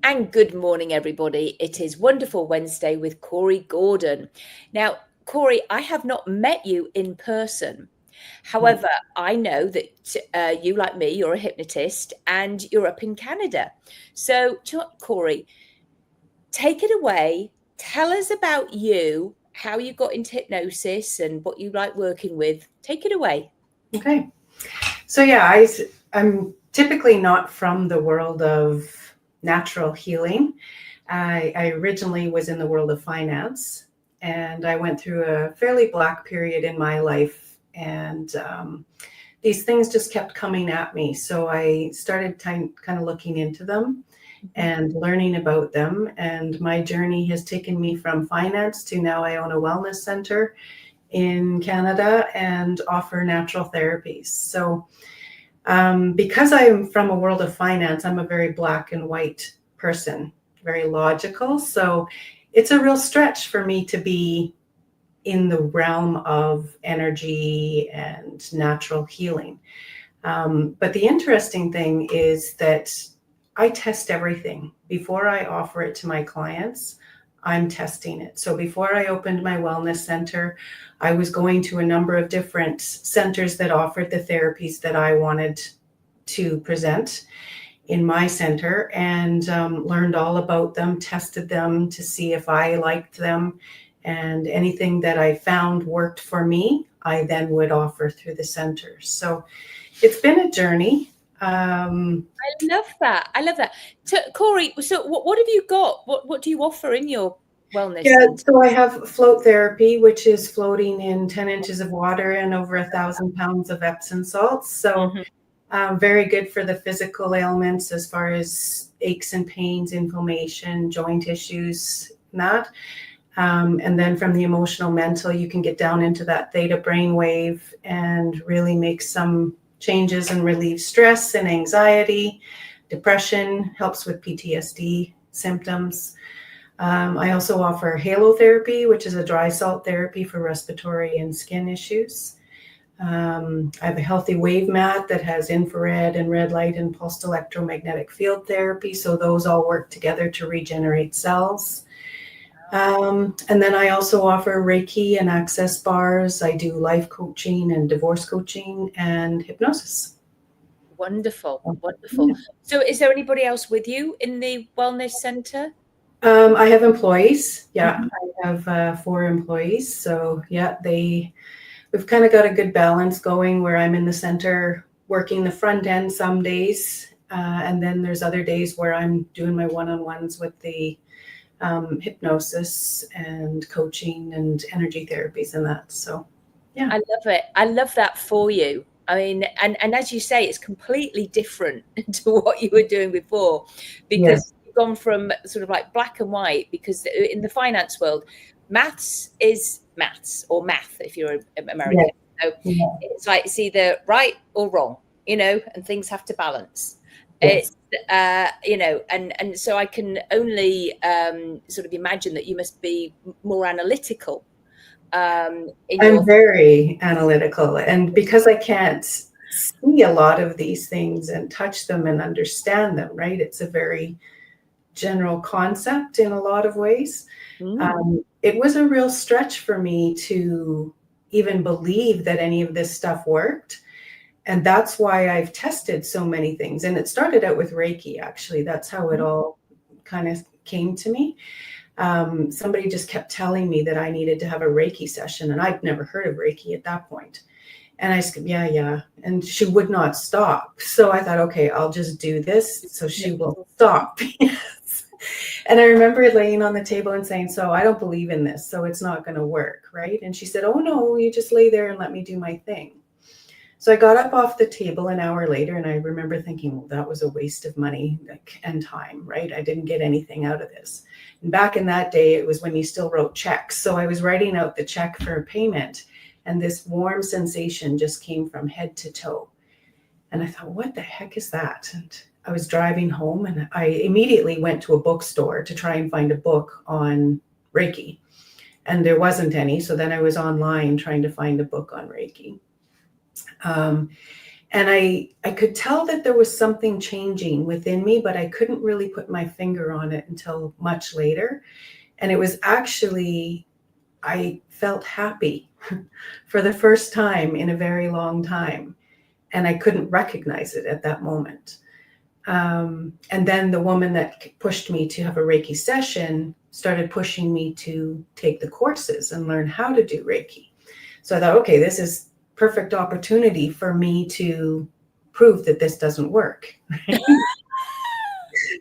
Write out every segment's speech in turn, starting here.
And good morning, everybody. It is Wonderful Wednesday with Kori Gordon. Now, Kori, I have not met you in person. No. However, I know that you, like me, you're a hypnotist and you're up in Canada. So, do you know what, Kori, take it away. Tell us about you, how you got into hypnosis and what you like working with. Take it away. Okay. So yeah, I'm typically not from the world of natural healing. I originally was in the world of finance, and I went through a fairly black period in my life, and these things just kept coming at me. So I started kind of looking into them and learning about them. And my journey has taken me from finance to now I own a wellness center in Canada and offer natural therapies. So, because I'm from a world of finance, I'm a very black and white person, very logical. So, it's a real stretch for me to be in the realm of energy and natural healing. But the interesting thing is that I test everything before I offer it to my clients. I'm testing it. So before I opened my wellness center, I was going to a number of different centers that offered the therapies that I wanted to present in my center, and learned all about them, tested them to see if I liked them. And anything that I found worked for me, I then would offer through the center. So it's been a journey. I love that. I love that. Kori, so what have you got? What do you offer in your wellness Yeah, center? so I have float therapy, which is floating in 10 inches of water and over 1,000 pounds of Epsom salts. So Mhm. very good for the physical ailments as far as aches and pains, inflammation, joint issues, and that. And then from the emotional, mental, you can get down into that theta brainwave and really make some changes and relieve stress and anxiety. Depression helps with PTSD symptoms. I also offer halo therapy, which is a dry salt therapy for respiratory and skin issues. I have a healthy wave mat that has infrared and red light and pulsed electromagnetic field therapy. So those all work together to regenerate cells. And then I also offer Reiki and access bars. I do life coaching and divorce coaching and hypnosis. Wonderful, wonderful. Yeah. So is there anybody else with you in the wellness center? I have employees. Yeah, Mhm. I have 4 employees. So yeah, we've kind of got a good balance going where I'm in the center working the front end some days. And then there's other days where I'm doing my one-on-ones with the hypnosis and coaching and energy therapies and that. So, yeah. I love it. I love that for you. I mean, and as you say, it's completely different to what you were doing before, Yes. because you've gone from sort of like black and white. Because in the finance world, maths is maths, or math if you're Yes. American. So Yeah. it's like it's either right or wrong, and things have to balance. Yes. It's and so I can only sort of imagine that you must be more analytical in I'm your. very analytical. And because I can't see a lot of these things and touch them and understand them, right? It's a very general concept in a lot of ways. Mm. It was a real stretch for me to even believe that any of this stuff worked. And that's why I've tested so many things. And it started out with Reiki, actually. That's how it all kind of came to me. Somebody just kept telling me that I needed to have a Reiki session, and I'd never heard of Reiki at that point. And I said, yeah, yeah. And she would not stop. So I thought, okay, I'll just do this so she will stop. Yes. And I remember laying on the table and saying, so I don't believe in this, so it's not going to work, right? And she said, oh, no, you just lay there and let me do my thing. So I got up off the table an hour later, and I remember thinking, well, that was a waste of money and time, right? I didn't get anything out of this. And back in that day, it was when you still wrote checks. So I was writing out the check for payment, and this warm sensation just came from head to toe. And I thought, what the heck is that? And I was driving home, and I immediately went to a bookstore to try and find a book on Reiki. And there wasn't any. So then I was online trying to find a book on Reiki. Um, And I could tell that there was something changing within me, but I couldn't really put my finger on it until much later. And it was actually, I felt happy for the first time in a very long time. And I couldn't recognize it at that moment. And then the woman that pushed me to have a Reiki session started pushing me to take the courses and learn how to do Reiki. So I thought, okay, this is perfect opportunity for me to prove that this doesn't work.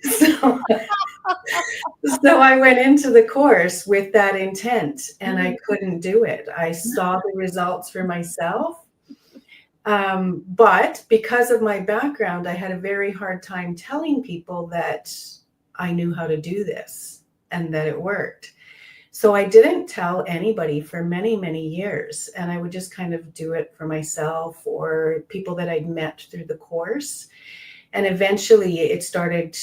so, so I went into the course with that intent, and I couldn't do it. I saw the results for myself. But because of my background, I had a very hard time telling people that I knew how to do this and that it worked. So I didn't tell anybody for many, many years. And I would just kind of do it for myself or people that I'd met through the course. And eventually it started,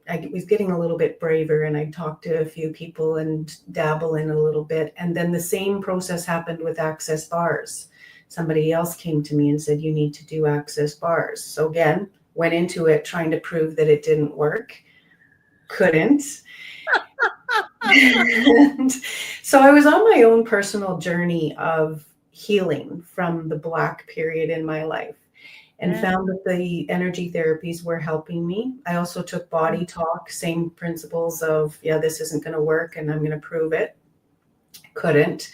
I was getting a little bit braver, and I'd talk to a few people and dabble in a little bit. And then the same process happened with access bars. Somebody else came to me and said, you need to do access bars. So again, went into it trying to prove that it didn't work. Couldn't. And so I was on my own personal journey of healing from the Black period in my life, and found that the energy therapies were helping me. I also took body talk, same principles of, yeah, this isn't going to work and I'm going to prove it. Couldn't.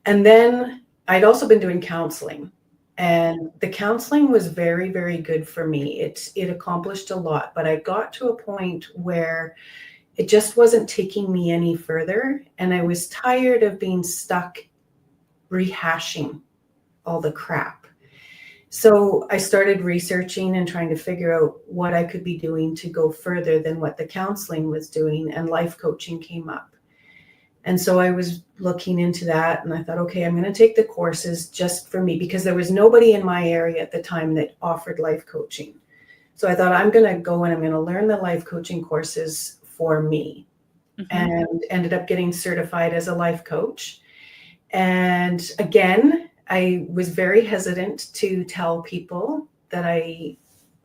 And then I'd also been doing counseling, and the counseling was very, very good for me. It accomplished a lot, but I got to a point where it just wasn't taking me any further. And I was tired of being stuck rehashing all the crap. So I started researching and trying to figure out what I could be doing to go further than what the counseling was doing, and life coaching came up. And so I was looking into that, and I thought, okay, I'm going to take the courses just for me, because there was nobody in my area at the time that offered life coaching. So I thought, I'm going to go and I'm going to learn the life coaching courses for me, and ended up getting certified as a life coach. And again, I was very hesitant to tell people that I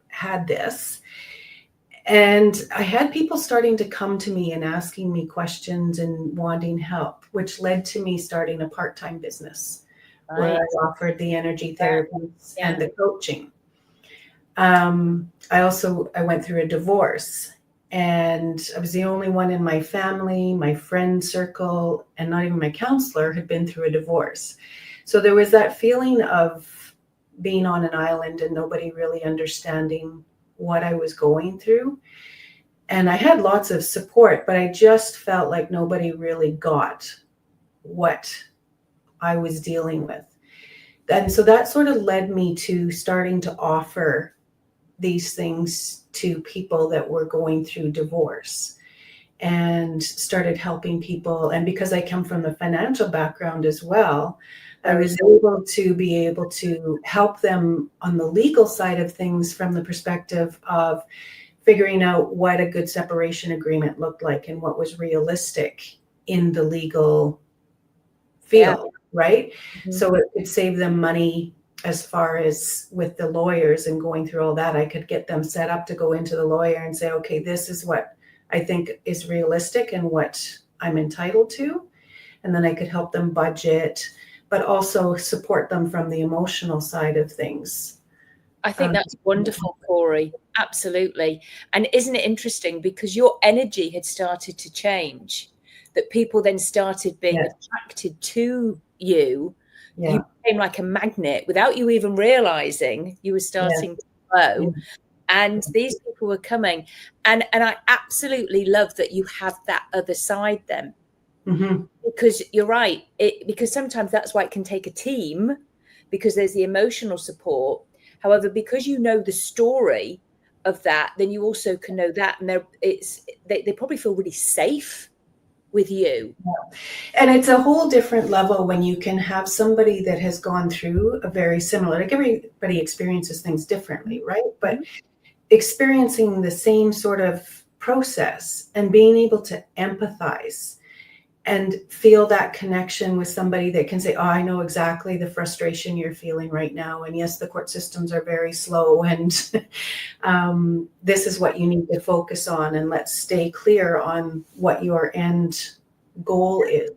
had this. And I had people starting to come to me and asking me questions and wanting help, which led to me starting a part-time business where I offered the energy therapies and the coaching. I went through a divorce, and I was the only one in my family, my friend circle, and not even my counselor had been through a divorce. So there was that feeling of being on an island and nobody really understanding what I was going through. And I had lots of support, but I just felt like nobody really got what I was dealing with. And so that sort of led me to starting to offer these things to people that were going through divorce, and started helping people. And because I come from the financial background as well, I was able to help them on the legal side of things, from the perspective of figuring out what a good separation agreement looked like and what was realistic in the legal field, right? So it could save them money as far as with the lawyers and going through all that. I could get them set up to go into the lawyer and say, okay, this is what I think is realistic and what I'm entitled to. And then I could help them budget, but also support them from the emotional side of things. I think that's wonderful, Kori. Absolutely. And isn't it interesting, because your energy had started to change, that people then started being attracted to you. You became like a magnet without you even realizing you were starting to glow. And these people were coming. And I absolutely love that you have that other side then. Because you're right. Because sometimes that's why it can take a team, because there's the emotional support. However, because you know the story of that, then you also can know that, and they probably feel really safe with you. And it's a whole different level when you can have somebody that has gone through a very similar, like everybody experiences things differently, right? But experiencing the same sort of process and being able to empathize and feel that connection with somebody that can say, oh, I know exactly the frustration you're feeling right now. And yes, the court systems are very slow, and this is what you need to focus on. And let's stay clear on what your end goal is.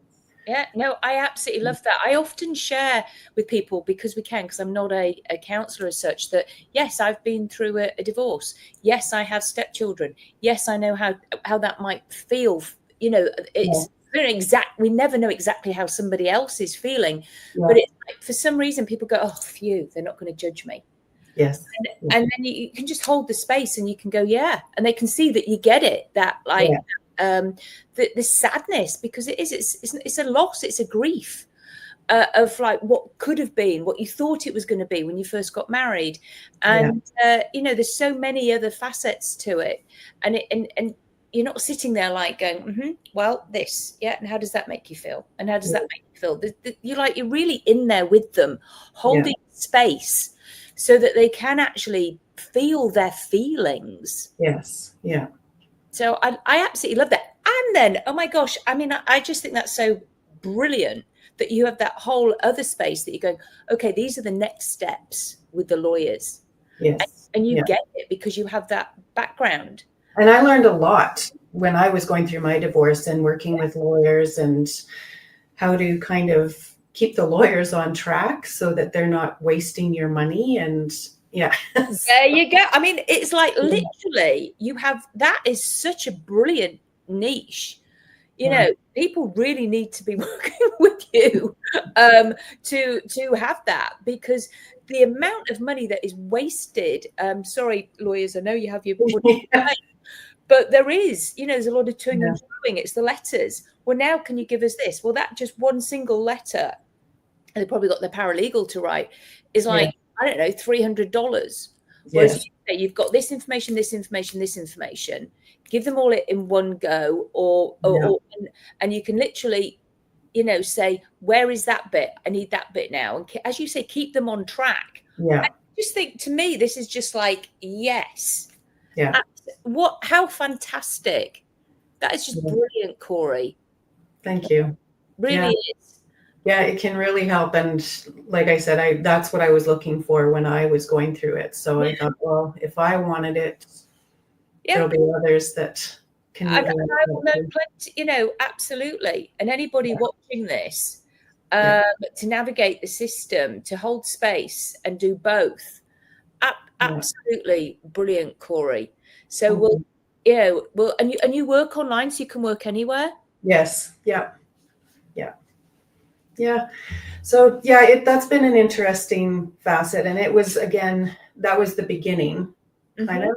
Yeah, no, I absolutely love that. I often share with people, because we can, because I'm not a counselor as such, that yes, I've been through a divorce. Yes, I have stepchildren. Yes, I know how that might feel. You know, it's very exact. We never know exactly how somebody else is feeling, but it's like, for some reason people go, oh, phew, they're not going to judge me. Yes. And then you can just hold the space and you can go, yeah. And they can see that you get it, that like the sadness, because it's a loss, it's a grief of like what could have been, what you thought it was going to be when you first got married. And, you know, there's so many other facets to it. And you're not sitting there like going, well, this, and how does that make you feel? And how does that make you feel? You're really in there with them, holding space, so that they can actually feel their feelings. Yes. Yeah. So I absolutely love that. And then, oh my gosh, I mean, I just think that's so brilliant that you have that whole other space that you're going, okay, these are the next steps with the lawyers. Yes. And you get it because you have that background. And I learned a lot when I was going through my divorce and working with lawyers, and how to kind of keep the lawyers on track so that they're not wasting your money. And there you go. I mean, it's like literally you have, that is such a brilliant niche. You know, people really need to be working with you to have that, because the amount of money that is wasted. Sorry, lawyers, I know you have your but there is, you know, there's a lot of toing and froing. It's the letters. Well, now can you give us this? Well, that just one single letter, and they probably got their paralegal to write, is like, I don't know, $300. Whereas you say, you've got this information, this information, this information. Give them all it in one go, and you can literally, you know, say, where is that bit? I need that bit now. And as you say, keep them on track. Yeah. I just think, to me, this is just like, yes. Yeah. How fantastic. That is just brilliant, Kori. Thank you. Really is. Yeah, it can really help. And like I said, that's what I was looking for when I was going through it. So I thought, well, if I wanted it, there'll be others that can. I will know plenty, you know, absolutely. And anybody watching this, to navigate the system, to hold space and do both, absolutely brilliant, Kori. So we'll, you know, and you work online, so you can work anywhere. Yes. Yeah. So that's been an interesting facet, and it was, again, that was the beginning, kind of,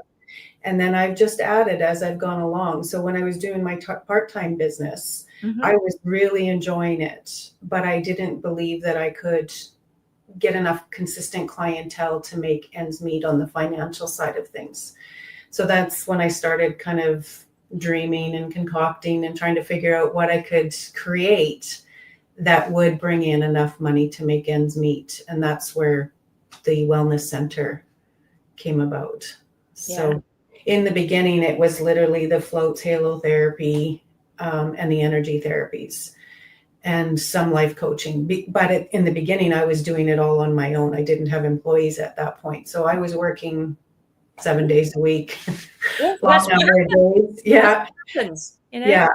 and then I've just added as I've gone along. So when I was doing my part-time business, I was really enjoying it, but I didn't believe that I could get enough consistent clientele to make ends meet on the financial side of things. So that's when I started kind of dreaming and concocting and trying to figure out what I could create that would bring in enough money to make ends meet. And that's where the wellness center came about. So in the beginning, it was literally the floats, halo therapy, and the energy therapies, and some life coaching. But in the beginning, I was doing it all on my own. I didn't have employees at that point. So I was working 7 days a week. Long number of days. Yeah. Happens, you know? Yeah.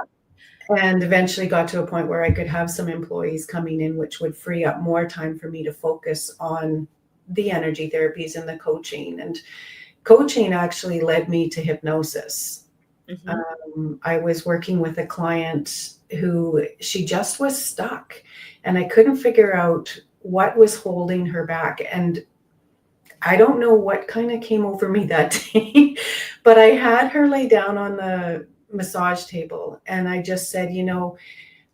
And eventually got to a point where I could have some employees coming in, which would free up more time for me to focus on the energy therapies and the coaching. And coaching actually led me to hypnosis. I was working with a client who, she just was stuck, and I couldn't figure out what was holding her back. And I don't know what kind of came over me that day, but I had her lay down on the massage table, and I just said, you know,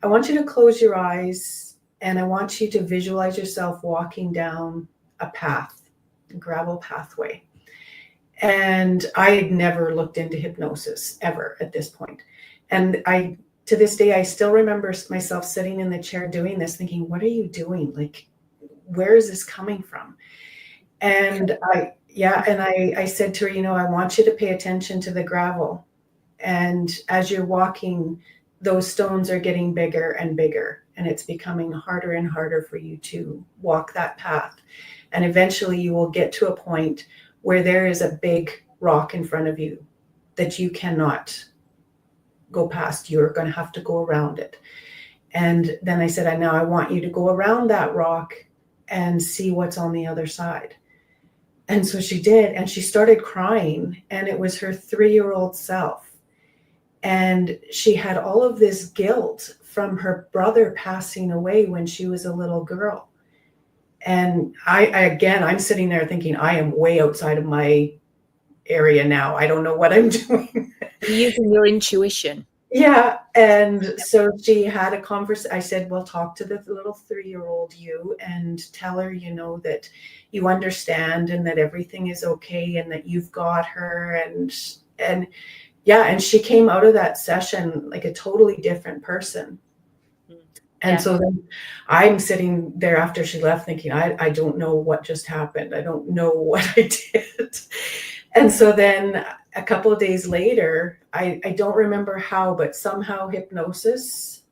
I want you to close your eyes, and I want you to visualize yourself walking down a path, a gravel pathway. And I had never looked into hypnosis ever at this point. And to this day, I still remember myself sitting in the chair doing this, thinking, what are you doing? Like, where is this coming from? And I said to her, you know, I want you to pay attention to the gravel. And as you're walking, those stones are getting bigger and bigger, and it's becoming harder and harder for you to walk that path. And eventually you will get to a point where there is a big rock in front of you that you cannot go past. You're going to have to go around it. And then I said, now I want you to go around that rock and see what's on the other side. And so she did, and she started crying, and it was her 3-year-old self. And she had all of this guilt from her brother passing away when she was a little girl. And I'm sitting there thinking, I am way outside of my area now. I don't know what I'm doing. Using your intuition. Yeah. And so she had a conversation. I said, well, talk to the little 3-year-old you and tell her, that you understand and that everything is okay and that you've got her. And yeah. And she came out of that session like a totally different person. And so then I'm sitting there after she left thinking, I don't know what just happened. I don't know what I did. And so then a couple of days later, I don't remember how, but somehow hypnosis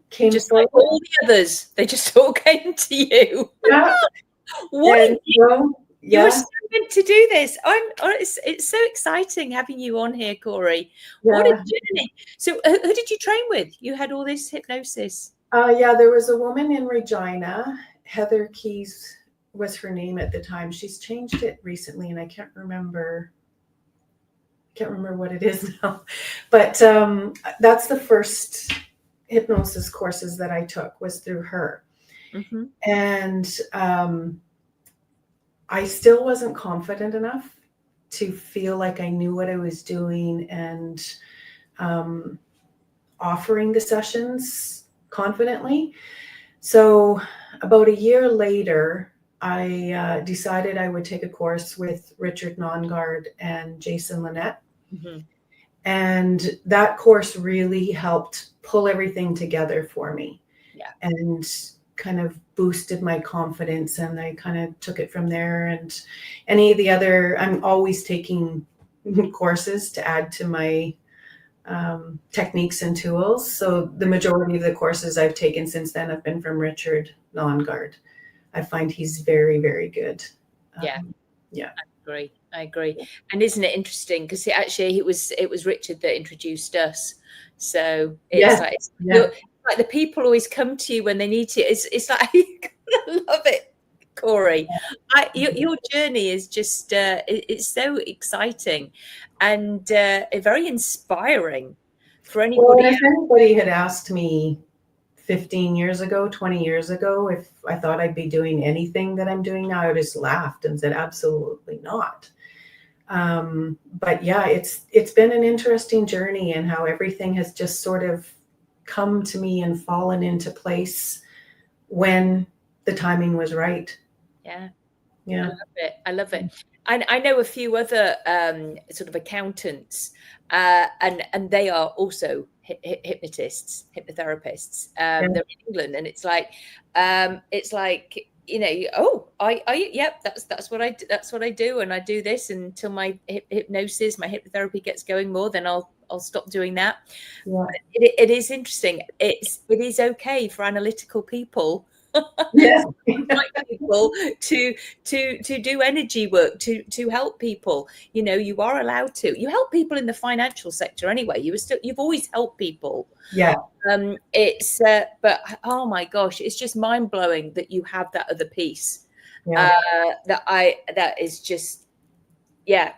came. Just like all the others, they just all came to you. Yeah. What you yeah. were so meant to do this. It's so exciting having you on here, Kori. Yeah. What a journey. So who did you train with? You had all this hypnosis. There was a woman in Regina, Heather Keys was her name at the time. She's changed it recently, and I can't remember what it is now. But that's the first hypnosis courses that I took was through her. Mm-hmm. And I still wasn't confident enough to feel like I knew what I was doing and offering the sessions confidently. So about a year later, I decided I would take a course with Richard Nongard and Jason Lynette. Mm-hmm. And that course really helped pull everything together for me. Yeah. And kind of boosted my confidence, and I kind of took it from there. And any of the other, I'm always taking courses to add to my techniques and tools. So the majority of the courses I've taken since then have been from Richard Nongard. I find he's very, very good. Yeah. I agree. And isn't it interesting? Because it was Richard that introduced us. So it's like the people always come to you when they need to. It's like I love it, Kori. Your journey is just it's so exciting and very inspiring for anybody. Well, if anybody had asked me 15 years ago, 20 years ago, if I thought I'd be doing anything that I'm doing now, I would just laughed and said, absolutely not. But yeah, it's been an interesting journey, and how everything has just sort of come to me and fallen into place when the timing was right. Yeah. I love it. I know a few other sort of accountants, and they are also hypnotists, hypnotherapists. They're in England, and it's like yep, that's what I do. That's what I do, and I do this until my hypnosis, my hypnotherapy gets going more. Then I'll stop doing that. Yeah. It is interesting. It is okay for analytical people. Yes. People to do energy work, to help people. You are allowed to. You help people in the financial sector anyway. You've always helped people. Yeah. But oh my gosh, it's just mind blowing that you have that other piece. Yeah. That is just, yeah.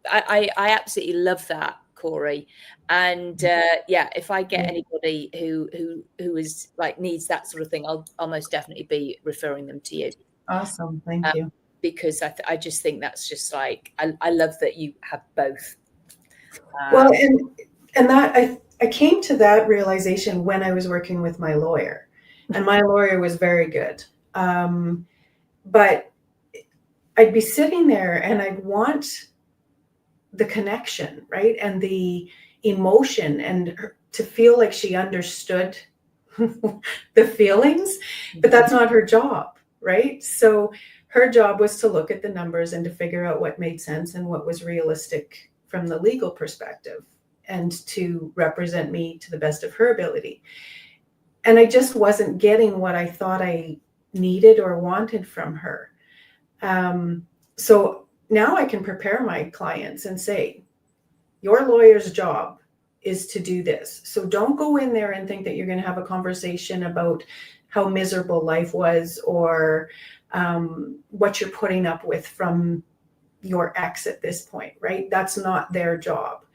I absolutely love that, Kori. And if I get anybody who is like needs that sort of thing, I'll most definitely be referring them to you. Awesome, thank you. Because I just think that's just like I love that you have both. Well, and that I came to that realization when I was working with my lawyer, and my lawyer was very good. But I'd be sitting there and I'd want the connection, right? And the emotion, and to feel like she understood the feelings, but that's not her job, right? So her job was to look at the numbers and to figure out what made sense and what was realistic from the legal perspective. and to represent me to the best of her ability. And I just wasn't getting what I thought I needed or wanted from her. So now I can prepare my clients and say, your lawyer's job is to do this. So don't go in there and think that you're going to have a conversation about how miserable life was, or what you're putting up with from your ex at this point, right? That's not their job.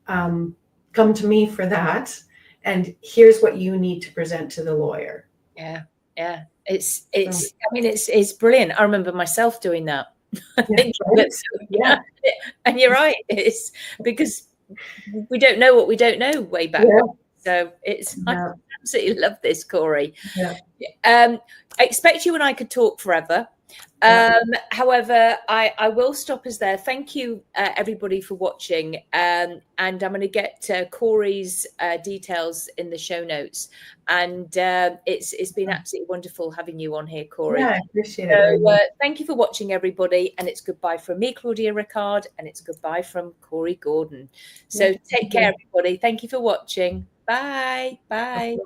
Come to me for that. And here's what you need to present to the lawyer. Yeah. Yeah. It's brilliant. I remember myself doing that. Yeah. And you're right. It's because we don't know what we don't know way back. Yeah. So I absolutely love this, Kori. Yeah. I expect you and I could talk forever. However, I will stop us there. Thank you, everybody, for watching. And I'm going to get Kori's details in the show notes. And it's been absolutely wonderful having you on here, Kori. Yeah, I appreciate it. So thank you for watching, everybody. And it's goodbye from me, Claudia Ricard, and it's goodbye from Kori Gordon. So take care, everybody. Thank you for watching. Bye. Bye.